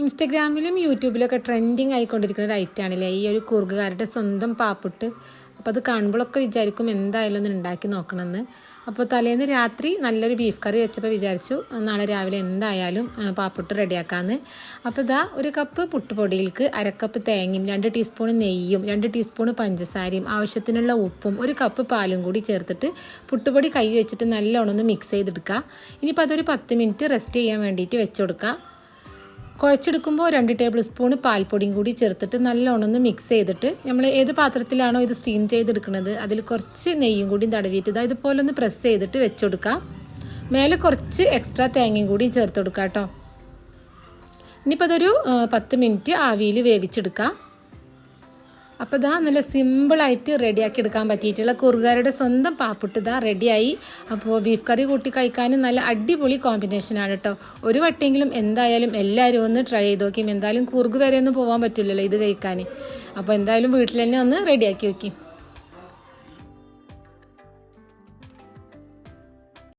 ഇൻസ്റ്റഗ്രാമിലും യൂട്യൂബിലൊക്കെ ട്രെൻഡിങ് ആയിക്കൊണ്ടിരിക്കുന്ന ഒരു ഐറ്റമാണല്ലേ ഈ ഒരു കുറുകുകാരുടെ സ്വന്തം പാപ്പുട്ട്. അപ്പോൾ അത് കാണുമ്പോഴൊക്കെ വിചാരിക്കും എന്തായാലും ഒന്ന് ഉണ്ടാക്കി നോക്കണമെന്ന്. അപ്പോൾ തലേന്ന് രാത്രി നല്ലൊരു ബീഫ് കറി വെച്ചപ്പോൾ വിചാരിച്ചു നാളെ രാവിലെ എന്തായാലും പാപ്പുട്ട് റെഡിയാക്കാമെന്ന്. അപ്പോൾ ഇതാ ഒരു കപ്പ് പുട്ടുപൊടിയിലേക്ക് അരക്കപ്പ് തേങ്ങയും 2 ടീസ്പൂൺ നെയ്യും 2 ടീസ്പൂൺ പഞ്ചസാരയും ആവശ്യത്തിനുള്ള ഉപ്പും 1 കപ്പ് പാലും കൂടി ചേർത്തിട്ട് പുട്ടുപൊടി കൈ വെച്ചിട്ട് നല്ലോണം ഒന്ന് മിക്സ് ചെയ്തെടുക്കുക. ഇനിയിപ്പോൾ അതൊരു 10 മിനിറ്റ് റെസ്റ്റ് ചെയ്യാൻ വേണ്ടിയിട്ട് വെച്ച് കൊടുക്കുക. കുഴച്ചെടുക്കുമ്പോൾ 2 ടേബിൾ സ്പൂൺ പാൽപ്പൊടിയും കൂടി ചേർത്തിട്ട് നല്ലോണം ഒന്ന് മിക്സ് ചെയ്തിട്ട് നമ്മൾ ഏത് പാത്രത്തിലാണോ ഇത് സ്റ്റീം ചെയ്തെടുക്കുന്നത് അതിൽ കുറച്ച് നെയ്യും കൂടി തടവിയിട്ട് ഇതുപോലെ ഒന്ന് പ്രസ് ചെയ്തിട്ട് വെച്ച് കൊടുക്കുക. മേലെ കുറച്ച് എക്സ്ട്രാ തേങ്ങയും കൂടി ചേർത്ത് കൊടുക്കുക കേട്ടോ. ഇനിയിപ്പോൾ അതൊരു 10 മിനിറ്റ് ആവിയിൽ വേവിച്ചെടുക്കുക. അപ്പോൾ ഇതാ നല്ല സിമ്പിളായിട്ട് റെഡിയാക്കി എടുക്കാൻ പറ്റിയിട്ടുള്ള കുറുകാരുടെ സ്വന്തം പാപ്പുട്ട് ഇതാ റെഡിയായി. അപ്പോൾ ബീഫ് കറി കൂട്ടി കഴിക്കാനും നല്ല അടിപൊളി കോമ്പിനേഷനാണ് കേട്ടോ. ഒരു വട്ടെങ്കിലും എന്തായാലും എല്ലാവരും ഒന്ന് ട്രൈ ചെയ്ത് നോക്കി. എന്തായാലും കുറുക് വരെ ഒന്നും പോകാൻ പറ്റില്ലല്ലോ ഇത് കഴിക്കാൻ. അപ്പോൾ എന്തായാലും വീട്ടിൽ തന്നെ ഒന്ന് റെഡിയാക്കി വെക്കും.